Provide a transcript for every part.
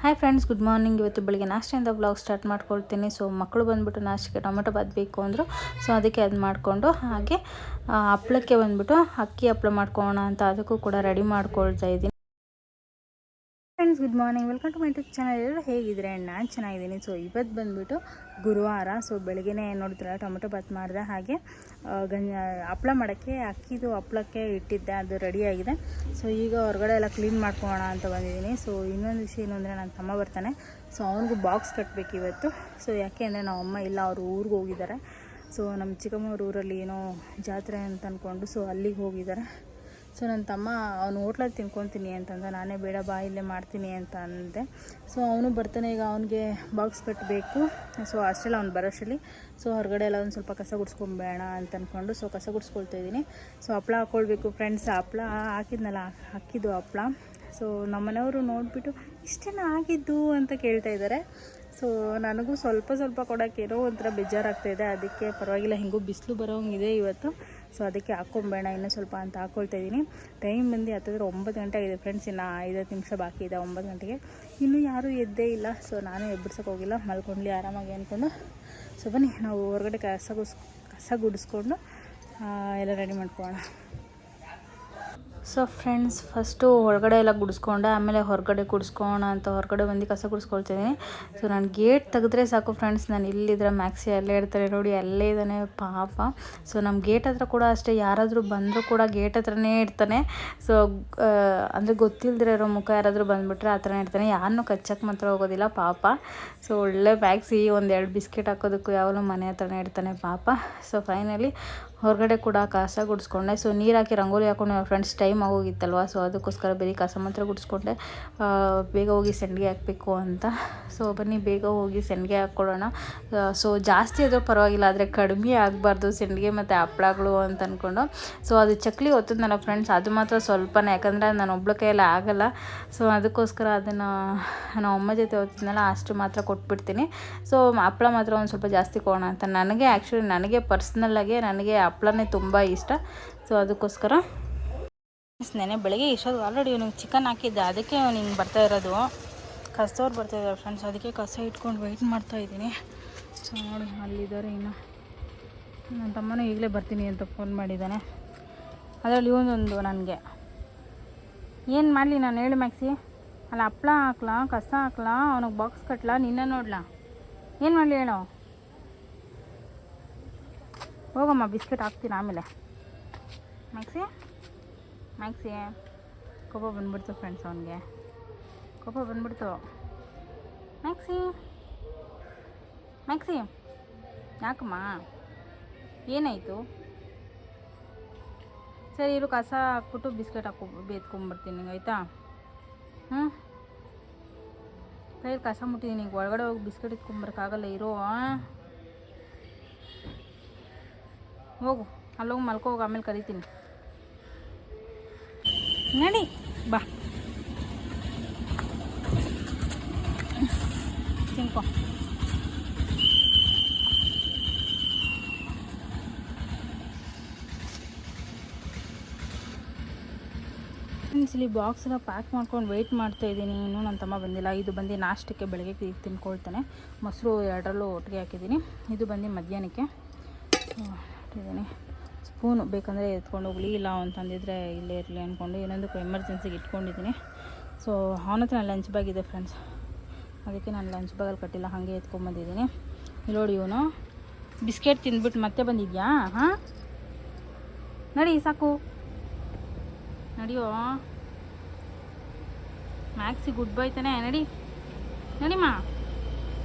Hi friends, good morning. ಇವತ್ತು ಬೆಳಿಗ್ಗೆ ನಾಷ್ಟೆಯಿಂದ vlog start ಮಾಡ್ಕೊಳ್ತೀನಿ. ಸೊ ಮಕ್ಕಳು ಬಂದುಬಿಟ್ಟು ನಾಷ್ಟಕ್ಕೆ ಟೊಮೆಟೊ ಬಾತ್ ಬೇಕು ಅಂದರು. ಸೊ ಅದಕ್ಕೆ ಅದು ಮಾಡಿಕೊಂಡು, ಹಾಗೆ ಹಪ್ಳಕ್ಕೆ ಬಂದುಬಿಟ್ಟು ಅಕ್ಕಿ ಹಪ್ಪಳ ಮಾಡ್ಕೊಳ್ಳೋಣ ಅಂತ ಅದಕ್ಕೂ ಕೂಡ ರೆಡಿ ಮಾಡ್ಕೊಳ್ತಾ ಇದ್ದೀನಿ. Friends, good morning. Welcome to my YouTube channel. ಎಲ್ಲರೂ ಹೇಗಿದ್ರೆ ನಾನು ಚೆನ್ನಾಗಿದ್ದೀನಿ. ಸೊ ಇವತ್ತು ಬಂದುಬಿಟ್ಟು ಗುರುವಾರ. ಸೊ ಬೆಳಗ್ಗೆನೇ ನೋಡಿದ್ರಲ್ಲ ಟೊಮೆಟೊ ಬಾತ್ ಮಾಡಿದೆ. ಹಾಗೆ ಹಪ್ಪಳ ಮಾಡೋಕ್ಕೆ ಅಕ್ಕಿದು ಹಪ್ಪಳಕ್ಕೆ ಇಟ್ಟಿದ್ದೆ, ಅದು ರೆಡಿಯಾಗಿದೆ. ಸೊ ಈಗ ಹೊರಗಡೆ ಎಲ್ಲ ಕ್ಲೀನ್ ಮಾಡ್ಕೊಳ್ಳೋಣ ಅಂತ ಬಂದಿದ್ದೀನಿ. ಸೊ ಇನ್ನೊಂದು ವಿಷಯ ಏನು ಅಂದರೆ, ನನ್ನ ತಮ್ಮ ಬರ್ತಾನೆ. ಸೊ ಅವನಿಗೂ ಬಾಕ್ಸ್ ಕಟ್ಟಬೇಕು ಇವತ್ತು. ಸೊ ಯಾಕೆ ಅಂದರೆ ನಾವು ಅಮ್ಮ ಇಲ್ಲ, ಅವರು ಊರಿಗೆ ಹೋಗಿದ್ದಾರೆ. ಸೊ ನಮ್ಮ ಚಿಕ್ಕಮ್ಮವ್ರ ಊರಲ್ಲಿ ಏನೋ ಜಾತ್ರೆ ಅಂತ ಅಂದ್ಕೊಂಡು ಸೊ ಅಲ್ಲಿಗೆ ಹೋಗಿದ್ದಾರೆ. ಸೊ ನನ್ನ ತಮ್ಮ ಅವನು ಹೋಟ್ಲಲ್ಲಿ ತಿನ್ಕೊತೀನಿ ಅಂತಂದ, ನಾನೇ ಬೇಡ ಬಾ ಇಲ್ಲೇ ಮಾಡ್ತೀನಿ ಅಂತ ಅಂದೆ. ಸೊ ಅವನು ಬರ್ತಾನೆ, ಈಗ ಅವನಿಗೆ ಬಾಕ್ಸ್ ಕಟ್ಟಬೇಕು. ಸೊ ಅಷ್ಟೆಲ್ಲ ಅವ್ನು ಬರೋಷ್ಟರಲ್ಲಿ ಸೊ ಹೊರಗಡೆ ಎಲ್ಲ ಒಂದು ಸ್ವಲ್ಪ ಕಸ ಗುಡಿಸ್ಕೊಂಬೇಡ ಅಂತ ಅಂದ್ಕೊಂಡು ಸೊ ಕಸ ಗುಡಿಸ್ಕೊಳ್ತಾ ಇದ್ದೀನಿ. ಸೊ ಹಪ್ಪಳ ಹಾಕ್ಕೊಳ್ಬೇಕು ಫ್ರೆಂಡ್ಸ್. ಹಪ್ಪಳ ಹಾಕಿದ್ನಲ್ಲ, ಹಾಕಿದ್ದು ಹಪ್ಪಳ. ಸೊ ನಮ್ಮನೆಯವರು ನೋಡಿಬಿಟ್ಟು ಇಷ್ಟೇನ ಆಗಿದ್ದು ಅಂತ ಕೇಳ್ತಾ ಇದ್ದಾರೆ. ಸೊ ನನಗೂ ಸ್ವಲ್ಪ ಕೊಡೋಕ್ಕೇನೋ ಒಂಥರ ಬೇಜಾರಾಗ್ತಾಯಿದೆ. ಅದಕ್ಕೆ ಪರವಾಗಿಲ್ಲ, ಹೆಂಗೂ ಬಿಸಿಲು ಬರೋಂಗಿದೆ ಇವತ್ತು. ಸೊ ಅದಕ್ಕೆ ಹಾಕ್ಕೊಂಬೇಡ ಇನ್ನೂ ಸ್ವಲ್ಪ ಅಂತ ಹಾಕ್ಕೊಳ್ತಾ ಇದ್ದೀನಿ. ಟೈಮ್ ಬಂದು ಹತ್ತಿದ್ರೆ 9 ಗಂಟೆ ಆಗಿದೆ ಫ್ರೆಂಡ್ಸ್. ಇನ್ನು 5 ನಿಮಿಷ ಬಾಕಿ ಇದೆ 9 ಗಂಟೆಗೆ. ಇನ್ನೂ ಯಾರೂ ಎದ್ದೇ ಇಲ್ಲ. ಸೊ ನಾನು ಎಬ್ಬಿಡ್ಸೋಕೆ ಹೋಗಿಲ್ಲ, ಮಲ್ಕೊಂಡ್ಲಿ ಆರಾಮಾಗಿ ಅಂದ್ಕೊಂಡು. ಸೊ ಬನ್ನಿ ನಾವು ಹೊರಗಡೆ ಕಸ ಗುಡಿಸ್ಕೊಂಡು ಎಲ್ಲ ರೆಡಿ ಮಾಡ್ಕೊಳ್ಳೋಣ. ಸೊ ಫ್ರೆಂಡ್ಸ್, ಫಸ್ಟು ಒಳಗಡೆ ಎಲ್ಲ ಗುಡಿಸ್ಕೊಂಡೆ, ಆಮೇಲೆ ಹೊರಗಡೆ ಗುಡಿಸ್ಕೊಳ್ಳೋಣ ಅಂತ ಹೊರಗಡೆ ಬಂದು ಕಸ ಗುಡಿಸ್ಕೊಳ್ತಿದ್ದೀನಿ. ಸೊ ನಾನು ಗೇಟ್ ತೆಗೆದ್ರೆ ಸಾಕು ಫ್ರೆಂಡ್ಸ್, ನಾನು ಇಲ್ಲಿದ್ರೆ ಮ್ಯಾಕ್ಸಿ ಅಲ್ಲೇ ಇರ್ತಾರೆ ನೋಡಿ, ಅಲ್ಲೇ ಇದ್ದಾನೆ ಪಾಪ. ಸೊ ನಮ್ಮ ಗೇಟ್ ಹತ್ರ ಕೂಡ ಅಷ್ಟೇ, ಯಾರಾದರೂ ಬಂದರೂ ಕೂಡ ಗೇಟ್ ಹತ್ರನೇ ಇರ್ತಾನೆ. ಸೊ ಅಂದರೆ ಗೊತ್ತಿಲ್ಲದಿರೋ ಇರೋ ಮುಖ ಯಾರಾದರೂ ಬಂದುಬಿಟ್ರೆ ಆ ಥರನೇ ಇರ್ತಾನೆ, ಯಾರನ್ನೂ ಕಚ್ಚಕ್ಕೆ ಮಾತ್ರ ಹೋಗೋದಿಲ್ಲ ಪಾಪ. ಸೊ ಒಳ್ಳೆ ಮ್ಯಾಕ್ಸಿ, 1-2 ಬಿಸ್ಕೆಟ್ ಹಾಕೋದಕ್ಕೂ ಯಾವಾಗಲೂ ಮನೆ ಹತ್ರನೇ ಇರ್ತಾನೆ ಪಾಪ. ಸೊ ಫೈನಲಿ ಹೊರಗಡೆ ಕೂಡ ಕಸ ಗುಡಿಸ್ಕೊಂಡೆ. ಸೊ ನೀರು ಹಾಕಿ ರಂಗೋಲಿ ಹಾಕೊಂಡು ಫ್ರೆಂಡ್ಸ್, ಟೈಮ್ ಆಗೋಗಿತ್ತಲ್ವ. ಸೊ ಅದಕ್ಕೋಸ್ಕರ ಬರೀ ಕಸ ಮಾತ್ರ ಗುಡಿಸ್ಕೊಂಡೆ, ಬೇಗ ಹೋಗಿ ಸೆಂಡಿಗೆ ಹಾಕಬೇಕು ಅಂತ. ಸೊ ಬನ್ನಿ ಬೇಗ ಹೋಗಿ ಸೆಂಡಿಗೆ ಹಾಕ್ಕೊಳ್ಳೋಣ. ಸೊ ಜಾಸ್ತಿ ಆದರೂ ಪರವಾಗಿಲ್ಲ, ಆದರೆ ಕಡಿಮೆ ಆಗಬಾರ್ದು ಸೆಂಡಿಗೆ ಮತ್ತು ಹಪ್ಪಳಗಳು ಅಂತ ಅಂದ್ಕೊಂಡು. ಸೊ ಅದು ಚಕ್ಲಿ ಒತ್ತದ್ನಲ್ಲ ಫ್ರೆಂಡ್ಸ್, ಅದು ಮಾತ್ರ ಸ್ವಲ್ಪನೇ, ಯಾಕಂದರೆ ನಾನು ಒಬ್ಳ ಕೈಯಲ್ಲಿ ಆಗೋಲ್ಲ. ಸೊ ಅದಕ್ಕೋಸ್ಕರ ಅದನ್ನು ನಾನು ಅಮ್ಮ ಜೊತೆ ಒತ್ತಿದ್ನಲ್ಲ ಅಷ್ಟು ಮಾತ್ರ ಕೊಟ್ಬಿಡ್ತೀನಿ. ಸೊ ಹಪ್ಪಳ ಮಾತ್ರ ಒಂದು ಸ್ವಲ್ಪ ಜಾಸ್ತಿ ಕೊಡೋಣ ಅಂತ. ನನಗೆ ಪರ್ಸ್ನಲ್ಲಾಗಿ ನನಗೆ ಹಪ್ಪಳನೇ ತುಂಬ ಇಷ್ಟ. ಸೊ ಅದಕ್ಕೋಸ್ಕರ ನೆನೆ ಬೆಳಗ್ಗೆ ಇಷ್ಟೊಂದು ಆಲ್ರೆಡಿ ಇವನಿಗೆ ಚಿಕನ್ ಹಾಕಿದ್ದೆ, ಅದಕ್ಕೆ ಹಿಂಗೆ ಬರ್ತಾ ಇರೋದು. ಕಸದವ್ರು ಬರ್ತಾಯಿದ್ದಾರೆ ಫ್ರೆಂಡ್ಸ್, ಅದಕ್ಕೆ ಕಸ ಇಟ್ಕೊಂಡು ವೆಯ್ಟ್ ಮಾಡ್ತಾಯಿದ್ದೀನಿ. ಸೊ ನೋಡಿ ಅಲ್ಲಿದ್ದಾರೆ. ಇನ್ನು ನನ್ನ ತಮ್ಮನೂ ಈಗಲೇ ಬರ್ತೀನಿ ಅಂತ ಫೋನ್ ಮಾಡಿದ್ದಾನೆ. ಅದರಲ್ಲಿ ಇವನೊಂದು ನನಗೆ ಏನು ಮಾಡಲಿ ನಾನು, ಹೇಳಿ ಮ್ಯಾಕ್ಸಿ. ಅಲ್ಲ ಹಪ್ಪಳ ಹಾಕ್ಲಾ, ಕಸ ಹಾಕ್ಲಾ, ಅವನಿಗೆ ಬಾಕ್ಸ್ ಕಟ್ಲಾ, ನಿನ್ನ ನೋಡ್ಲಾ, ಏನು ಮಾಡಲಿ ಹೇಳೋ. ಹೋಗಮ್ಮ, ಬಿಸ್ಕೆಟ್ ಹಾಕ್ತೀನಿ ಆಮೇಲೆ. ಮ್ಯಾಕ್ಸಿ ಕೋಪ ಬಂದ್ಬಿಡ್ತು ಫ್ರೆಂಡ್ಸ್, ಅವನಿಗೆ ಕೋಪ ಬಂದ್ಬಿಡ್ತು. ಮ್ಯಾಕ್ಸಿ ಯಾಕಮ್ಮ, ಏನಾಯಿತು? ಸರಿ ಇರು, ಕಸ ಹಾಕ್ಬಿಟ್ಟು ಬಿಸ್ಕೆಟ್ ಬೇತ್ಕೊಂಡ್ಬರ್ತೀನಿ ನಿಂಗೆ, ಆಯಿತಾ? ಕೈಯಲ್ಲಿ ಕಸ ಮುಟ್ಟಿದ್ದೀನಿ, ಈಗ ಒಳಗಡೆ ಹೋಗಿ ಬಿಸ್ಕೆಟ್ ಇಟ್ಕೊಂಬರಕ್ಕಾಗಲ್ಲ, ಇರೋ. ಹೋಗು, ಅಲ್ಲೋಗಿ ಮಲ್ಕೋಗಿ, ಆಮೇಲೆ ಕರಿತೀನಿ. ನಡಿ ಬಾ, ತಿನ್ಕೊ. ಇಲ್ಲಿ ಬಾಕ್ಸ್ ಎಲ್ಲ ಪ್ಯಾಕ್ ಮಾಡ್ಕೊಂಡು ವೆಯ್ಟ್ ಮಾಡ್ತಾಯಿದ್ದೀನಿ. ಇನ್ನೂ ನನ್ನ ತಮ್ಮ ಬಂದಿಲ್ಲ. ಇದು ಬಂದು ನಾಷ್ಟಕ್ಕೆ ಬೆಳಗ್ಗೆ ತಿನ್ಕೊಳ್ತಾನೆ. ಮೊಸರು 2ರಲ್ಲೂ ಒಟ್ಟಿಗೆ ಹಾಕಿದ್ದೀನಿ. ಇದು ಬಂದು ಮಧ್ಯಾಹ್ನಕ್ಕೆ ಇಟ್ಟಿದ್ದೀನಿ. ಸ್ಪೂನು ಬೇಕಂದರೆ ಎತ್ಕೊಂಡು ಹೋಗಲಿ, ಇಲ್ಲ ಅಂತಂದಿದ್ರೆ ಇಲ್ಲೇ ಇರಲಿ ಅಂದ್ಕೊಂಡು ಇನ್ನೊಂದಕ್ಕೂ ಎಮರ್ಜೆನ್ಸಿಗೆ ಇಟ್ಕೊಂಡಿದ್ದೀನಿ. ಸೊ ಅವನ ಹತ್ರ ಲಂಚ್ ಬ್ಯಾಗ್ ಇದೆ ಫ್ರೆಂಡ್ಸ್, ಅದಕ್ಕೆ ನಾನು ಲಂಚ್ ಬ್ಯಾಗಲ್ಲಿ ಕಟ್ಟಿಲ್ಲ, ಹಾಗೆ ಎತ್ಕೊಂಬಂದಿದ್ದೀನಿ. ನೋಡಿ ಇವನು ಬಿಸ್ಕೆಟ್ ತಿಂದ್ಬಿಟ್ಟು ಮತ್ತೆ ಬಂದಿದ್ಯಾ? ಹಾಂ ನಡಿ, ಸಾಕು ನಡಿಯೋ. ಮ್ಯಾಕ್ಸಿ ಗುಡ್ ಬೈ ತಾನೆ, ನಡಿಮಾ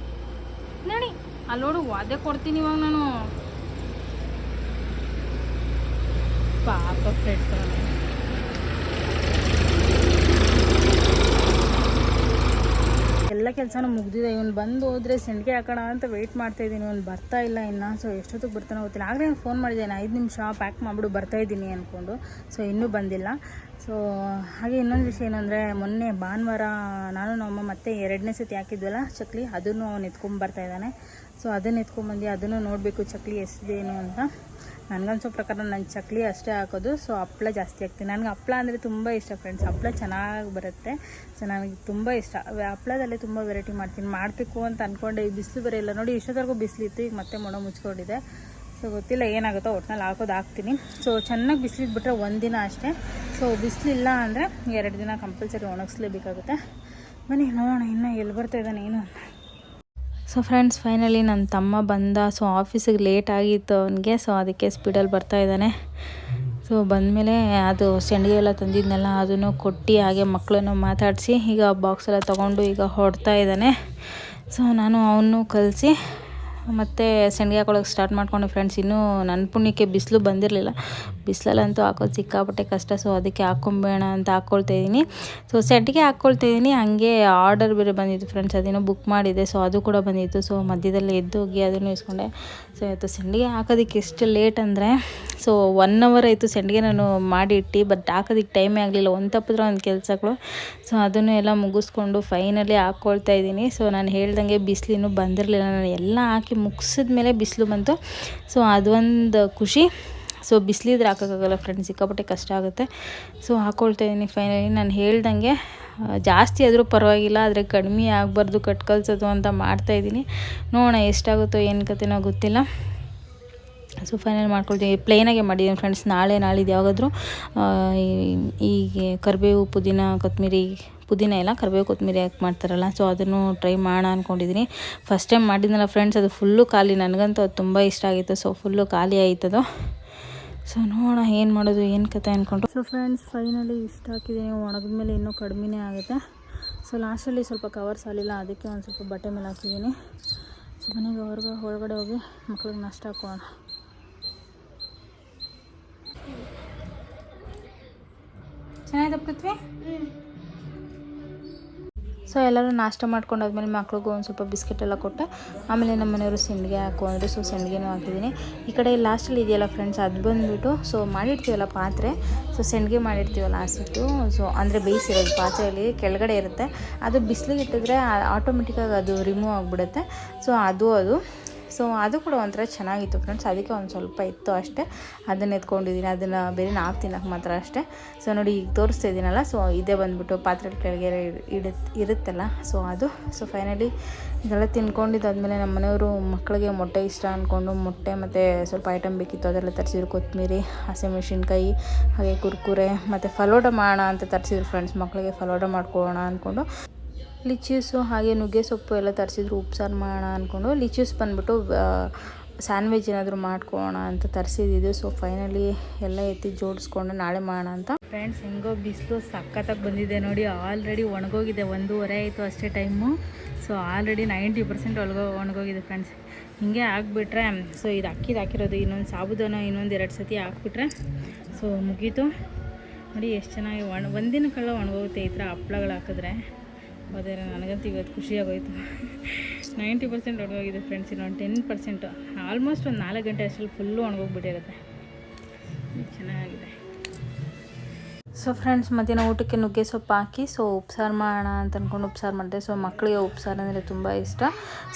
ನಡಿ. ಅಲ್ಲಿ ನೋಡು, ಅದೇ ಕೊಡ್ತೀನಿ ಇವಾಗ ನಾನು. ಪಾಪ ಫ್ರೆಂಡ್ಸ್, ಎಲ್ಲ ಕೆಲಸನೂ ಮುಗ್ದಿದೆ. ಇವನು ಬಂದು ಹೋದರೆ ಸೆಂಡಿಗೆ ಹಾಕೋಣ ಅಂತ ವೆಯ್ಟ್ ಮಾಡ್ತಾಯಿದ್ದೀನಿ. ಇವನು ಬರ್ತಾ ಇಲ್ಲ ಇನ್ನು. ಸೊ ಎಷ್ಟೊತ್ತಿಗೆ ಬರ್ತಾನೋ ಗೊತ್ತಿಲ್ಲ. ಆಗಲೇ ನಾನು ಫೋನ್ ಮಾಡಿದ್ದೇನೆ, 5 ನಿಮಿಷ ಪ್ಯಾಕ್ ಮಾಡಿಬಿಡು ಬರ್ತಾಯಿದ್ದೀನಿ ಅಂದ್ಕೊಂಡು. ಸೊ ಇನ್ನೂ ಬಂದಿಲ್ಲ. ಸೊ ಹಾಗೆ ಇನ್ನೊಂದು ವಿಷಯ ಏನಂದರೆ, ಮೊನ್ನೆ ಭಾನುವಾರ ನಾನು ನಮ್ಮಮ್ಮ ಮತ್ತೆ 2ನೇ ಸತಿ ಹಾಕಿದ್ವಲ್ಲ ಚಕ್ಲಿ, ಅದನ್ನು ಅವನು ಎತ್ಕೊಂಬರ್ತಾ ಇದ್ದಾನೆ. ಸೊ ಅದನ್ನು ಎತ್ಕೊಂಬಂದು ಅದನ್ನು ನೋಡಬೇಕು ಚಕ್ಲಿ ಎಷ್ಟಿದೇನು ಅಂತ. ನನಗನ್ಸೋ ಪ್ರಕಾರ ನಾನು ಚಕ್ಲಿ ಅಷ್ಟೇ ಹಾಕೋದು. ಸೊ ಹಪ್ಪಳ ಜಾಸ್ತಿ ಹಾಕ್ತೀನಿ. ನನಗೆ ಹಪ್ಪಳ ಅಂದರೆ ತುಂಬ ಇಷ್ಟ ಫ್ರೆಂಡ್ಸ್. ಹಪ್ಪಳ ಚೆನ್ನಾಗಿ ಬರುತ್ತೆ. ಸೊ ನನಗೆ ತುಂಬ ಇಷ್ಟ. ಹಪ್ಪಳದಲ್ಲೇ ತುಂಬ ವೆರೈಟಿ ಮಾಡಬೇಕು ಅಂತ ಅಂದ್ಕೊಂಡೆ. ಈ ಬಿಸಿಲು ಬೇರೆ ಇಲ್ಲ ನೋಡಿ, ಇಷ್ಟೊತ್ತವರೆಗೂ ಬಿಸಿಲಿತ್ತು, ಈಗ ಮತ್ತೆ ಮೊಣ ಮುಚ್ಕೊಂಡಿದೆ. ಸೊ ಗೊತ್ತಿಲ್ಲ ಏನಾಗುತ್ತೋ, ಒಟ್ಟಿನಲ್ಲಿ ಹಾಕ್ತೀನಿ. ಸೊ ಚೆನ್ನಾಗಿ ಬಿಸಿಲಿದ್ಬಿಟ್ರೆ ಒಂದಿನ ಅಷ್ಟೇ. ಸೊ ಬಿಸಿಲಿಲ್ಲ ಅಂದರೆ 2 ದಿನ ಕಂಪಲ್ಸರಿ ಒಣಗಿಸ್ಲೇಬೇಕಾಗುತ್ತೆ. ಬನ್ನಿ ನೋಡೋಣ ಇನ್ನು ಎಲ್ಲಿ ಬರ್ತಾ ಇದ್ದಾನೆ ಏನು ಅಂತ. ಸೊ ಫ್ರೆಂಡ್ಸ್ ಫೈನಲಿ ನನ್ನ ತಮ್ಮ ಬಂದ. ಸೊ ಆಫೀಸಿಗೆ ಲೇಟ್ ಆಗಿತ್ತು ಅವನಿಗೆ. ಸೊ ಅದಕ್ಕೆ ಸ್ಪೀಡಲ್ಲಿ ಬರ್ತಾ ಇದ್ದಾನೆ. ಸೊ ಬಂದಮೇಲೆ ಅದು ಸೆಂಡಿಗೆ ಎಲ್ಲ ತಂದಿದ್ನೆಲ್ಲ ಅದನ್ನು ಕೊಟ್ಟು ಹಾಗೆ ಮಕ್ಕಳನ್ನು ಮಾತಾಡಿಸಿ ಈಗ ಬಾಕ್ಸ್ ಎಲ್ಲ ತೊಗೊಂಡು ಈಗ ಹೊಡ್ತಾ ಇದ್ದಾನೆ. ಸೊ ನಾನು ಅವನು ಕಲಿಸಿ ಮತ್ತು ಸೆಂಡಿಗೆ ಹಾಕೊಳ್ಳೋಕೆ ಸ್ಟಾರ್ಟ್ ಮಾಡ್ಕೊಂಡೆ ಫ್ರೆಂಡ್ಸ್. ಇನ್ನೂ ನನ್ನ ಪುಣ್ಯಕ್ಕೆ ಬಿಸಿಲು ಬಂದಿರಲಿಲ್ಲ. ಬಿಸಿಲಲ್ಲಂತೂ ಹಾಕೋದು ಸಿಕ್ಕಾಪಟ್ಟೆ ಕಷ್ಟ. ಸೊ ಅದಕ್ಕೆ ಹಾಕ್ಕೊಂಬೇಡ ಅಂತ ಹಾಕ್ಕೊಳ್ತಾಯಿದ್ದೀನಿ. ಸೊ ಸೆಂಡಿಗೆ ಹಾಕ್ಕೊಳ್ತಾಯಿದ್ದೀನಿ. ಹಾಗೆ ಆರ್ಡರ್ ಬೇರೆ ಬಂದಿತ್ತು ಫ್ರೆಂಡ್ಸ್, ಅದೇನೋ ಬುಕ್ ಮಾಡಿದೆ. ಸೊ ಅದು ಕೂಡ ಬಂದಿತ್ತು. ಸೊ ಮಧ್ಯದಲ್ಲಿ ಎದ್ದೋಗಿ ಅದನ್ನು ಇಸ್ಕೊಂಡೆ. ಸೊ ಇವತ್ತು ಸೆಂಡಿಗೆ ಹಾಕೋದಕ್ಕೆ ಎಷ್ಟು ಲೇಟ್ ಅಂದರೆ, ಸೊ 1 hour ಆಯಿತು ಸೆಂಡಿಗೆ ನಾನು ಮಾಡಿ ಇಟ್ಟು, ಬಟ್ ಹಾಕೋದಕ್ಕೆ ಟೈಮೇ ಆಗಲಿಲ್ಲ. ಒಂದು ತಪ್ಪಿದ್ರೆ ಒಂದು ಕೆಲಸಗಳು. ಸೊ ಅದನ್ನು ಎಲ್ಲ ಮುಗಿಸ್ಕೊಂಡು ಫೈನಲಿ ಹಾಕ್ಕೊಳ್ತಾ ಇದ್ದೀನಿ. ಸೊ ನಾನು ಹೇಳ್ದಂಗೆ ಬಿಸಿಲು ಇನ್ನೂ ಬಂದಿರಲಿಲ್ಲ. ನಾನು ಎಲ್ಲ ಹಾಕಿ ಮುಗಿಸಿದ ಮೇಲೆ ಬಿಸಿಲು ಬಂತು. ಸೊ ಅದೊಂದು ಖುಷಿ. ಸೊ ಬಿಸಿಲಿದ್ರೆ ಹಾಕೋಕ್ಕಾಗಲ್ಲ ಫ್ರೆಂಡ್ಸ್, ಸಿಕ್ಕಾಪಟ್ಟೆ ಕಷ್ಟ ಆಗುತ್ತೆ. ಸೊ ಹಾಕ್ಕೊಳ್ತಾ ಇದ್ದೀನಿ ಫೈನಲಿ. ನಾನು ಹೇಳ್ದಂಗೆ ಜಾಸ್ತಿ ಆದರೂ ಪರವಾಗಿಲ್ಲ, ಆದರೆ ಕಡಿಮೆ ಆಗಬಾರ್ದು ಕಟ್ಕಲ್ಸೋದು ಅಂತ ಮಾಡ್ತಾಯಿದ್ದೀನಿ. ನೋಡೋಣ ಎಷ್ಟಾಗುತ್ತೋ ಏನು ಕತೆನೋ ಗೊತ್ತಿಲ್ಲ. ಸೊ ಫೈನಲ್ ಮಾಡ್ಕೊಳ್ತೀವಿ. ಪ್ಲೇನಾಗೆ ಮಾಡಿದ್ದೀನಿ ಫ್ರೆಂಡ್ಸ್. ನಾಳಿದ್ದು ಯಾವುದಾದ್ರೂ ಈ ಕರಿಬೇವು ಪುದೀನ ಕೊತ್ತಂಬರಿ, ಪುದೀನ ಎಲ್ಲ ಕರಿಬೇವು ಕೊತ್ತಂಬರಿ ಹಾಕಿ ಮಾಡ್ತಾರಲ್ಲ, ಸೊ ಅದನ್ನು ಟ್ರೈ ಮಾಡೋಣ ಅಂದ್ಕೊಂಡಿದ್ದೀನಿ. ಫಸ್ಟ್ ಟೈಮ್ ಮಾಡಿದ್ನಲ್ಲ ಫ್ರೆಂಡ್ಸ್, ಅದು ಫುಲ್ಲು ಖಾಲಿ. ನನಗಂತೂ ಅದು ತುಂಬ ಇಷ್ಟ ಆಗಿತ್ತು. ಸೊ ಫುಲ್ಲು ಖಾಲಿ ಆಯ್ತದು. ಸೊ ನೋಡೋಣ ಏನು ಮಾಡೋದು ಏನು ಕತೆ ಅಂದ್ಕೊಂಡು. ಸೊ ಫ್ರೆಂಡ್ಸ್ ಫೈನಲಿ ಇಷ್ಟ ಹಾಕಿದ್ದೀನಿ. ಒಣಗಿದ ಮೇಲೆ ಇನ್ನೂ ಕಡಿಮೆನೇ ಆಗುತ್ತೆ. ಸೊ ಲಾಸ್ಟಲ್ಲಿ ಸ್ವಲ್ಪ ಕವರ್ ಸಾಲಿಲ್ಲ, ಅದಕ್ಕೆ ಒಂದು ಸ್ವಲ್ಪ ಬಟ್ಟೆ ಮೇಲೆ ಹಾಕಿದ್ದೀನಿ. ಸೊ ಮನೆಗೆ ಹೊರಗಡೆ ಹೋಗಿ ಮಕ್ಳಿಗೆ ನಾಷ್ಟ ಹಾಕೋಣ. ಚೆನ್ನಾಗಿದೆ ಪೃಥ್ವಿ. ಸೊ ಎಲ್ಲರೂ ನಾಷ್ಟ ಮಾಡ್ಕೊಂಡಾದ್ಮೇಲೆ ಮಕ್ಳಿಗೂ ಒಂದು ಸ್ವಲ್ಪ ಬಿಸ್ಕೆಟ್ ಎಲ್ಲ ಕೊಟ್ಟೆ. ಆಮೇಲೆ ನಮ್ಮ ಮನೆಯವರು ಸೆಂಡಿಗೆ ಹಾಕೊಂಡ್ರು. ಸೊ ಸೆಂಡಿಗೆನೂ ಹಾಕಿದ್ದೀನಿ. ಈ ಕಡೆ ಲಾಸ್ಟಲ್ಲಿ ಇದೆಯಲ್ಲ ಫ್ರೆಂಡ್ಸ್, ಅದು ಬಂದುಬಿಟ್ಟು ಸೊ ಮಾಡಿರ್ತೀವಲ್ಲ ಪಾತ್ರೆ, ಸೊ ಸೆಂಡಿಗೆ ಮಾಡಿರ್ತೀವಲ್ಲ ಹಸಿಟ್ಟು, ಸೊ ಅಂದರೆ ಬೇಯಿಸಿರೋದು ಪಾತ್ರೆಯಲ್ಲಿ ಕೆಳಗಡೆ ಇರುತ್ತೆ. ಅದು ಬಿಸಿಲಿಗೆ ಇಟ್ಟಿದ್ರೆ ಆಟೋಮೆಟಿಕ್ಕಾಗಿ ಅದು ರಿಮೂವ್ ಆಗಿಬಿಡುತ್ತೆ. ಸೊ ಸೊ ಅದು ಕೂಡ ಒಂಥರ ಚೆನ್ನಾಗಿತ್ತು ಫ್ರೆಂಡ್ಸ್. ಅದಕ್ಕೆ ಒಂದು ಸ್ವಲ್ಪ ಇತ್ತು ಅಷ್ಟೇ, ಅದನ್ನು ಎತ್ಕೊಂಡಿದ್ದೀನಿ. ಅದನ್ನು ಬೇರೆ ನಾವು ತಿನ್ನೋಕೆ ಮಾತ್ರ ಅಷ್ಟೇ. ಸೊ ನೋಡಿ ಈಗ ತೋರಿಸ್ತಾ ಇದ್ದೀನಲ್ಲ, ಸೊ ಇದೇ ಬಂದುಬಿಟ್ಟು ಪಾತ್ರೆ ಕೆಳಗೆ ಇರುತ್ತಲ್ಲ, ಸೊ ಅದು. ಸೊ ಫೈನಲಿ ಇದೆಲ್ಲ ತಿನ್ಕೊಂಡಿದ್ದಾದ್ಮೇಲೆ ನಮ್ಮ ಮನೆಯವರು ಮಕ್ಕಳಿಗೆ ಮೊಟ್ಟೆ ಇಷ್ಟ ಅಂದ್ಕೊಂಡು ಮೊಟ್ಟೆ ಮತ್ತು ಸ್ವಲ್ಪ ಐಟಮ್ ಬೇಕಿತ್ತು, ಅದೆಲ್ಲ ತರಿಸಿದ್ರು. ಕೊತ್ತಂಬರಿ, ಹಸಿಮೆಣ್ಸಿನ್ಕಾಯಿ, ಹಾಗೆ ಕುರ್ಕುರೆ ಮತ್ತು ಫಲೋಡ ಮಾಡೋಣ ಅಂತ ತರಿಸಿದ್ರು ಫ್ರೆಂಡ್ಸ್. ಮಕ್ಕಳಿಗೆ ಫಲೋಡ ಮಾಡ್ಕೊಳ್ಳೋಣ ಅಂದ್ಕೊಂಡು. ಲಿಚೀಸು ಹಾಗೆ ನುಗ್ಗೆ ಸೊಪ್ಪು ಎಲ್ಲ ತರಿಸಿದ್ರು. ಉಪ್ಸಾರು ಮಾಡೋಣ ಅಂದ್ಕೊಂಡು. ಲಿಚೀಸ್ ಬಂದುಬಿಟ್ಟು ಸ್ಯಾಂಡ್ವಿಚ್ ಏನಾದರೂ ಮಾಡ್ಕೊಳ್ಳೋಣ ಅಂತ ತರಿಸಿದ್ದು. ಸೊ ಫೈನಲಿ ಎಲ್ಲ ಎತ್ತಿ ಜೋಡಿಸ್ಕೊಂಡು ನಾಳೆ ಮಾಡೋಣ ಅಂತ. ಫ್ರೆಂಡ್ಸ್ ಹೆಂಗೋ ಬಿಸಿಲು ಸಖತ್ತಾಗಿ ಬಂದಿದೆ ನೋಡಿ. ಆಲ್ರೆಡಿ ಒಣಗೋಗಿದೆ. 1:30 ಆಯಿತು ಅಷ್ಟೇ ಟೈಮು. ಸೊ ಆಲ್ರೆಡಿ 90% ಒಣಗೋಗಿದೆ ಫ್ರೆಂಡ್ಸ್. ಹೀಗೆ ಹಾಕ್ಬಿಟ್ರೆ, ಸೊ ಇದು ಅಕ್ಕಿದು ಹಾಕಿರೋದು, ಇನ್ನೊಂದು ಸಾಬುದಾನ ಇನ್ನೊಂದು 2 ಸತಿ ಹಾಕ್ಬಿಟ್ರೆ ಸೊ ಮುಗೀತು. ನೋಡಿ ಎಷ್ಟು ಚೆನ್ನಾಗಿ ಒಂದಿನಕ್ಕೆಲ್ಲ ಒಣಗೋಗುತ್ತೆ ಈ ಥರ ಹಪ್ಳಗಳು ಹಾಕಿದ್ರೆ. ಅದೇ ನನಗಂತೂ ಇವತ್ತು ಖುಷಿಯಾಗೋಯ್ತು. 90% ಒಣಗೋಗಿದೆ ಫ್ರೆಂಡ್ಸ್. ಇನ್ನೊಂದು 10%, ಆಲ್ಮೋಸ್ಟ್ ಒಂದು 4 ಗಂಟೆ ಅಷ್ಟರಲ್ಲಿ ಫುಲ್ಲು ಒಣಗೋಗ್ಬಿಟ್ಟಿರುತ್ತೆ. ಚೆನ್ನಾಗಿದೆ. ಸೊ ಫ್ರೆಂಡ್ಸ್ ಮಧ್ಯಾಹ್ನ ಊಟಕ್ಕೆ ನುಗ್ಗೆ ಸೊಪ್ಪು ಹಾಕಿ ಸೊ ಉಪ್ಸಾರು ಮಾಡೋಣ ಅಂತ ಅಂದ್ಕೊಂಡು ಉಪ್ಸಾರು ಮಾಡಿದೆ. ಸೊ ಮಕ್ಕಳಿಗೆ ಉಪ್ಸಾರು ಅಂದರೆ ತುಂಬ ಇಷ್ಟ.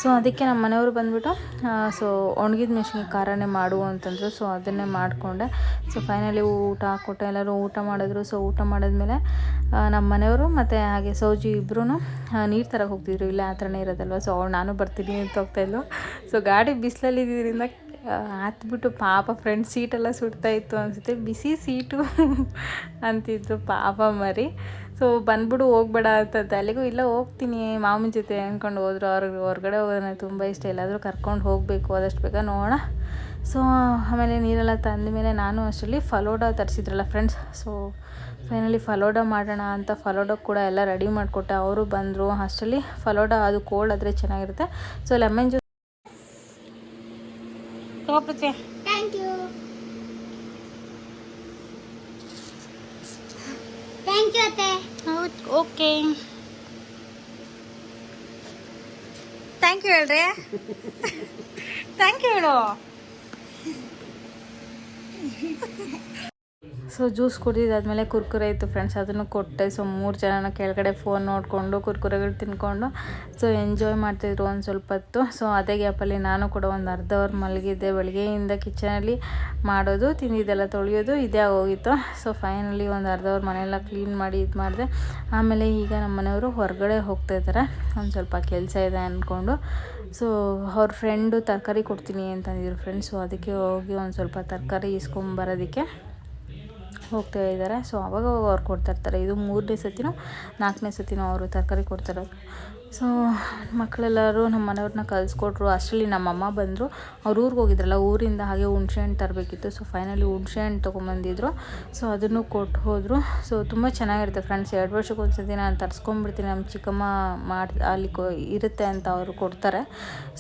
ಸೊ ಅದಕ್ಕೆ ನಮ್ಮ ಮನೆಯವರು ಬಂದುಬಿಟ್ಟು ಸೊ ಒಣಗಿದ ಮೆಣಸಿನ್ಕಾಯಿ ಖಾರನೇ ಮಾಡು ಅಂತಂದರು. ಸೊ ಅದನ್ನೇ ಮಾಡಿಕೊಂಡೆ. ಸೊ ಫೈನಲಿ ಊಟ ಕೊಟ್ಟೆ, ಎಲ್ಲರೂ ಊಟ ಮಾಡಿದ್ರು. ಸೊ ಊಟ ಮಾಡಿದ್ಮೇಲೆ ನಮ್ಮ ಮನೆಯವರು ಮತ್ತು ಹಾಗೆ ಸೌಜಿ ಇಬ್ಬರೂ ನೀರು ತರಕ್ಕೆ ಹೋಗ್ತಿದ್ರು. ಇಲ್ಲೇ ಆ ಥರನೇ ಇರೋದಲ್ವ. ಸೊ ಅವಳು ನಾನು ಬರ್ತೀನಿ ಅಂತ ಹೋಗ್ತಾಯಿದ್ಲು. ಸೊ ಗಾಡಿ ಬಿಸಿಲಲ್ಲಿ ಇದ್ದಿದ್ದರಿಂದ ಹತ್ಬಿಟ್ಟು ಪಾಪ ಫ್ರೆಂಡ್ಸ್ ಸೀಟೆಲ್ಲ ಸುಡ್ತಾಯಿತ್ತು ಅನಿಸುತ್ತೆ. ಬಿಸಿ ಸೀಟು ಅಂತಿದ್ರು ಪಾಪ ಮರಿ. ಸೊ ಬಂದ್ಬಿಡು ಹೋಗ್ಬೇಡ ಅಂತಂತೆ. ಅಲ್ಲಿಗೂ ಇಲ್ಲ ಹೋಗ್ತೀನಿ ಮಾಮನ ಜೊತೆ ಅಂದ್ಕೊಂಡು ಹೋದ್ರು. ಅವ್ರಿಗೆ ಹೊರಗಡೆ ಹೋಗೋದು ತುಂಬ ಇಷ್ಟ. ಎಲ್ಲಾದರೂ ಕರ್ಕೊಂಡು ಹೋಗಬೇಕು ಆದಷ್ಟು ಬೇಗ ನೋಡೋಣ. ಸೊ ಆಮೇಲೆ ನೀರೆಲ್ಲ ತಂದಮೇಲೆ ನಾನು ಅಷ್ಟರಲ್ಲಿ ಫಲೋಡ ತರಿಸಿದ್ರಲ್ಲ ಫ್ರೆಂಡ್ಸ್. ಸೊ ಫೈನಲಿ ಫಲೋಡ ಮಾಡೋಣ ಅಂತ ಫಲೋಡ ಕೂಡ ಎಲ್ಲ ರೆಡಿ ಮಾಡಿಕೊಟ್ಟೆ. ಅವರು ಬಂದರು. ಅಷ್ಟರಲ್ಲಿ ಫಲೋಡ ಅದು ಕೋಲ್ಡ್ ಆದರೆ ಚೆನ್ನಾಗಿರುತ್ತೆ. ಸೊ ಲೆಮನ್ ಜ್ಯೂಸ್ ತಗೋಪ್ರತಿ. Thank you. ಥ್ಯಾಂಕ್ ಯು ಅತ್ತೆ. ಓಕೆ ಥ್ಯಾಂಕ್ ಯು ಹೇಳ್ರಿ. ಥ್ಯಾಂಕ್ ಯು ಹೇಳು. ಸೊ ಜ್ಯೂಸ್ ಕುಡಿದಾದ್ಮೇಲೆ ಕುರ್ಕುರೆ ಇತ್ತು ಫ್ರೆಂಡ್ಸ್, ಅದನ್ನು ಕೊಟ್ಟೆ. ಸೊ 3 ಜನ ಕೆಳಗಡೆ ಫೋನ್ ನೋಡಿಕೊಂಡು ಕುರ್ಕುರೆಗಳು ತಿನ್ಕೊಂಡು ಸೊ ಎಂಜಾಯ್ ಮಾಡ್ತಿದ್ರು ಒಂದು ಸ್ವಲ್ಪ ಹೊತ್ತು. ಸೊ ಅದೇ ಗ್ಯಾಪಲ್ಲಿ ನಾನು ಕೂಡ ಒಂದು ಅರ್ಧ ಅವರ್ ಮಲಗಿದ್ದೆ. ಬೆಳಗ್ಗೆಯಿಂದ ಕಿಚನಲ್ಲಿ ಮಾಡೋದು, ತಿಂದಿದ್ದೆಲ್ಲ ತೊಳೆಯೋದು ಇದೇ ಆಗೋಗಿತ್ತು. ಸೊ ಫೈನಲಿ ಒಂದು ಅರ್ಧ ಅವರ್ ಮನೆಯೆಲ್ಲ ಕ್ಲೀನ್ ಮಾಡಿ ಇದು ಮಾಡಿದೆ. ಆಮೇಲೆ ಈಗ ನಮ್ಮ ಮನೆಯವರು ಹೊರಗಡೆ ಹೋಗ್ತಾಯಿದ್ದಾರೆ, ಒಂದು ಸ್ವಲ್ಪ ಕೆಲಸ ಇದೆ ಅಂದ್ಕೊಂಡು. ಸೊ ಅವ್ರ ಫ್ರೆಂಡು ತರಕಾರಿ ಕೊಡ್ತೀನಿ ಅಂತಂದಿದ್ರು ಫ್ರೆಂಡ್ಸ್. ಸೊ ಅದಕ್ಕೆ ಹೋಗಿ ಒಂದು ಸ್ವಲ್ಪ ತರಕಾರಿ ಇಸ್ಕೊಂಬರೋದಕ್ಕೆ ಹೋಗ್ತಾ ಇದ್ದಾರೆ. ಸೊ ಅವಾಗ ಅವ್ರು ಕೊಡ್ತಾಯಿರ್ತಾರೆ. ಇದು 3ನೇ ಸತಿನೋ 4ನೇ ಸತಿನೋ ಅವರು ತರಕಾರಿ ಕೊಡ್ತಾಯಿರೋದು. ಸೊ ಮಕ್ಕಳೆಲ್ಲರೂ ನಮ್ಮ ಮನೆಯವ್ರನ್ನ ಕಳಿಸ್ಕೊಟ್ರು. ಅಷ್ಟರಲ್ಲಿ ನಮ್ಮಮ್ಮ ಬಂದರು. ಅವ್ರು ಊರಿಗೆ ಹೋಗಿದ್ರಲ್ಲ, ಊರಿಂದ ಹಾಗೆ ಹುಣ್ಸೆ ಹಣ್ಣು ತರಬೇಕಿತ್ತು. ಸೊ ಫೈನಲಿ ಹುಣ್ಸೆ ಹಣ್ಣು ತೊಗೊಂಬಂದಿದ್ರು. ಸೊ ಅದನ್ನು ಕೊಟ್ಟು ಹೋದರು. ಸೊ ತುಂಬ ಚೆನ್ನಾಗಿರುತ್ತೆ ಫ್ರೆಂಡ್ಸ್. 2 ವರ್ಷಕ್ಕೆ ಒಂದ್ಸತಿ ನಾನು ತರಿಸ್ಕೊಂಡ್ಬಿಡ್ತೀನಿ. ನಮ್ಮ ಚಿಕ್ಕಮ್ಮ ಅಲ್ಲಿ ಇರುತ್ತೆ ಅಂತ ಅವರು ಕೊಡ್ತಾರೆ.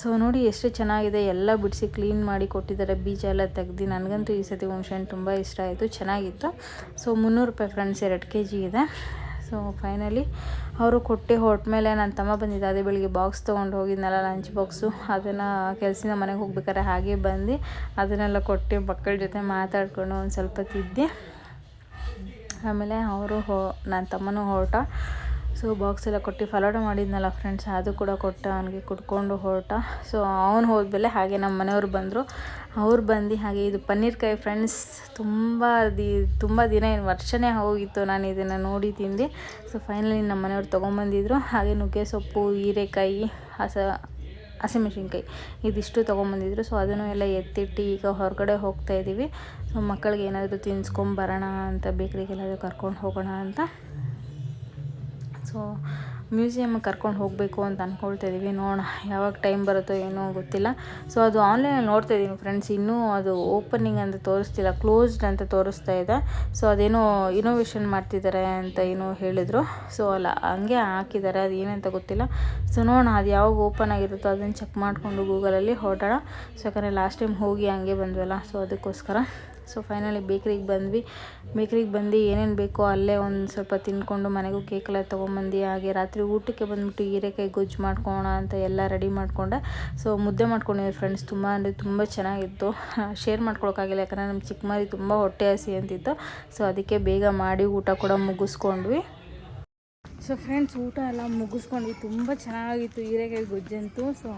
ಸೊ ನೋಡಿ ಎಷ್ಟು ಚೆನ್ನಾಗಿದೆ, ಎಲ್ಲ ಬಿಡಿಸಿ ಕ್ಲೀನ್ ಮಾಡಿ ಕೊಟ್ಟಿದ್ದಾರೆ, ಬೀಜ ಎಲ್ಲ ತೆಗ್ದು. ನನಗಂತೂ ಈ ಸತಿ ಹುಣ್ಸೆ ಹಣ್ಣು ತುಂಬ ಇಷ್ಟ ಆಯಿತು, ಚೆನ್ನಾಗಿತ್ತು. ಸೊ 300 ರೂಪಾಯಿ ಫ್ರೆಂಡ್ಸ್, 2 kg ಇದೆ. ಸೊ ಫೈನಲಿ ಅವರು ಕೊಟ್ಟು ಹೊರಟ್ಮೇಲೆ ನನ್ನ ತಮ್ಮ ಬಂದಿದ್ದ. ಅದೇ ಬೆಳಿಗ್ಗೆ ಬಾಕ್ಸ್ ತೊಗೊಂಡು ಹೋಗಿದ್ನಲ್ಲ, ಲಂಚ್ ಬಾಕ್ಸು, ಅದನ್ನು ಕೆಲಸದಿಂದ ಮನೆಗೆ ಹೋಗ್ಬೇಕಾದ್ರೆ ಹಾಗೆ ಬಂದು ಅದನ್ನೆಲ್ಲ ಕೊಟ್ಟು ಮಕ್ಕಳ ಜೊತೆ ಮಾತಾಡ್ಕೊಂಡು ಒಂದು ಸ್ವಲ್ಪ ತಿದ್ದೆ. ಆಮೇಲೆ ಅವರು ನನ್ನ ತಮ್ಮನೂ ಹೊರಟ. ಸೊ ಬಾಕ್ಸ್ ಎಲ್ಲ ಕೊಟ್ಟು ಫಲಾಡ ಮಾಡಿದ್ನಲ್ಲ ಫ್ರೆಂಡ್ಸ್, ಅದು ಕೂಡ ಕೊಟ್ಟು ಅವನಿಗೆ ಕುಡ್ಕೊಂಡು ಹೊರಟ. ಸೊ ಅವನು ಹೋದ್ಮೇಲೆ ಹಾಗೆ ನಮ್ಮ ಮನೆಯವರು ಬಂದರು. ಅವ್ರು ಬಂದು ಹಾಗೆ ಇದು ಪನ್ನೀರ್ಕಾಯಿ ಫ್ರೆಂಡ್ಸ್, ತುಂಬ ದಿನ ಏನು ವರ್ಷನೇ ಹೋಗಿತ್ತು ನಾನು ಇದನ್ನು ನೋಡಿ ತಿಂದು. ಸೊ ಫೈನಲಿ ನಮ್ಮ ಮನೆಯವ್ರು ತೊಗೊಂಬಂದಿದ್ರು. ಹಾಗೆ ನುಗ್ಗೆ ಸೊಪ್ಪು, ಹೀರೆಕಾಯಿ, ಹಸಿಮೆಣ್ಸಿನ್ಕಾಯಿ ಇದಿಷ್ಟು ತೊಗೊಂಬಂದಿದ್ರು. ಸೊ ಅದನ್ನು ಎಲ್ಲ ಎತ್ತಿಟ್ಟು ಈಗ ಹೊರಗಡೆ ಹೋಗ್ತಾಯಿದ್ದೀವಿ. ಸೊ ಮಕ್ಕಳಿಗೆ ಏನಾದರೂ ತಿನ್ಸ್ಕೊಂಬರೋಣ ಅಂತ, ಬೇಕ್ರಿಗೆಲ್ಲಾದರೂ ಕರ್ಕೊಂಡು ಹೋಗೋಣ ಅಂತ. ಸೊ ಮ್ಯೂಸಿಯಮ್ಗೆ ಕರ್ಕೊಂಡು ಹೋಗಬೇಕು ಅಂತ ಅಂದ್ಕೊಳ್ತಾ ಇದ್ದೀವಿ. ನೋಡೋಣ ಯಾವಾಗ ಟೈಮ್ ಬರುತ್ತೋ ಏನೋ ಗೊತ್ತಿಲ್ಲ. ಸೊ ಅದು ಆನ್ಲೈನಲ್ಲಿ ನೋಡ್ತಾ ಇದ್ದೀನಿ ಫ್ರೆಂಡ್ಸ್, ಇನ್ನೂ ಅದು ಓಪನಿಂಗ್ ಅಂತ ತೋರಿಸ್ತಿಲ್ಲ, ಕ್ಲೋಸ್ಡ್ ಅಂತ ತೋರಿಸ್ತಾ ಇದೆ. ಸೊ ಅದೇನೋ ಇನೋವೇಷನ್ ಮಾಡ್ತಿದ್ದಾರೆ ಅಂತ ಏನೋ ಹೇಳಿದರು. ಸೊ ಅಲ್ಲ ಹಂಗೆ ಹಾಕಿದ್ದಾರೆ, ಅದು ಏನಂತ ಗೊತ್ತಿಲ್ಲ. ಸೊ ನೋಡೋಣ ಅದು ಯಾವಾಗ ಓಪನ್ ಆಗಿರುತ್ತೋ ಅದನ್ನು ಚೆಕ್ ಮಾಡಿಕೊಂಡು ಗೂಗಲಲ್ಲಿ ಹೊರಡೋಣ. ಸೊ ಯಾಕಂದರೆ ಲಾಸ್ಟ್ ಟೈಮ್ ಹೋಗಿ ಹಂಗೆ ಬಂದ್ವಲ್ಲ, ಸೊ ಅದಕ್ಕೋಸ್ಕರ. ಸೊ ಫೈನಲಿ ಬೇಕ್ರಿಗೆ ಬಂದ್ವಿ. ಬೇಕ್ರಿಗೆ ಬಂದು ಏನೇನು ಬೇಕೋ ಅಲ್ಲೇ ಒಂದು ಸ್ವಲ್ಪ ತಿಂದ್ಕೊಂಡು ಮನೆಗೂ ಕೇಕೆಲ್ಲ ತೊಗೊಂಬಂದು, ಹಾಗೆ ರಾತ್ರಿ ಊಟಕ್ಕೆ ಬಂದುಬಿಟ್ಟು ಹೀರೆಕಾಯಿ ಗೊಜ್ಜು ಮಾಡ್ಕೊಳ್ಳೋಣ ಅಂತ ಎಲ್ಲ ರೆಡಿ ಮಾಡಿಕೊಂಡೆ. ಸೊ ಮುದ್ದೆ ಮಾಡ್ಕೊಂಡಿದ್ದೆ ಫ್ರೆಂಡ್ಸ್, ತುಂಬ ಅಂದರೆ ತುಂಬ ಚೆನ್ನಾಗಿತ್ತು. ಶೇರ್ ಮಾಡ್ಕೊಳಕ್ಕಾಗಿಲ್ಲ, ಯಾಕಂದರೆ ನಮ್ಮ ಚಿಕ್ಕ ಮರಿ ತುಂಬ ಹೊಟ್ಟೆ ಹಸಿ ಅಂತಿತ್ತು. ಸೊ ಅದಕ್ಕೆ ಬೇಗ ಮಾಡಿ ಊಟ ಕೂಡ ಮುಗಿಸ್ಕೊಂಡ್ವಿ. ಸೊ ಫ್ರೆಂಡ್ಸ್ ಊಟ ಎಲ್ಲ ಮುಗಿಸ್ಕೊಂಡ್ವಿ, ತುಂಬ ಚೆನ್ನಾಗಿತ್ತು ಹೀರೆಕಾಯಿ ಗೊಜ್ಜಂತೂ. ಸೊ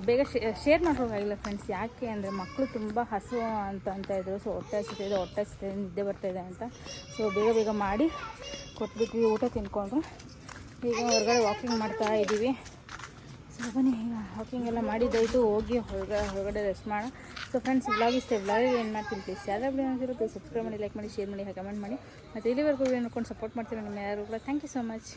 ಬೇಗ ಶೇರ್ ಮಾಡ್ಕೊಳಕ್ಕಾಗಿಲ್ಲ ಫ್ರೆಂಡ್ಸ್, ಯಾಕೆ ಅಂದರೆ ಮಕ್ಕಳು ತುಂಬ ಹಸು ಅಂತಾಯಿದ್ರು. ಸೊ ಹೊಟ್ಟೆ ಹಸಿತಿದೆ, ನಿದ್ದೆ ಬರ್ತಾಯಿದೆ ಅಂತ. ಸೊ ಬೇಗ ಮಾಡಿ ಕೊಟ್ಬಿಟ್ವಿ, ಊಟ ತಿನ್ಕೊಂಡು ಈಗ ಹೊರಗಡೆ ವಾಕಿಂಗ್ ಮಾಡ್ತಾ ಇದ್ದೀವಿ. ಸೊ ಬನ್ನಿ, ಈಗ ವಾಕಿಂಗ್ ಎಲ್ಲ ಮಾಡಿದ್ದಾಯಿತು, ಹೋಗಿ ಹೊರಗಡೆ ರೆಸ್ಟ್ ಮಾಡೋಣ. ಸೊ ಫ್ರೆಂಡ್ಸ್ ವ್ಲಾಗ್ ಇಷ್ಟ, ವ್ಲಾಗಿಗೆ ಏನು ಮಾಡ್ತೀನಿ ಪ್ಲೀಸ್ ಯಾರು ವಿಡಿಯೋ ನೋಡಿರೋ ಸಬ್ಸ್ಕ್ರೈಬ್ ಮಾಡಿ, ಲೈಕ್ ಮಾಡಿ, ಶೇರ್ ಮಾಡಿ, ಕಮೆಂಟ್ ಮಾಡಿ. ಮತ್ತು ಇಲ್ಲಿವರೆಗೂ ವಿಡಿಯೋ ನೋಡ್ಕೊಂಡು ಸಪೋರ್ಟ್ ಮಾಡ್ತೀನಿ ನಿಮ್ಮ ಯಾರು ಕೂಡ. Thank you so much.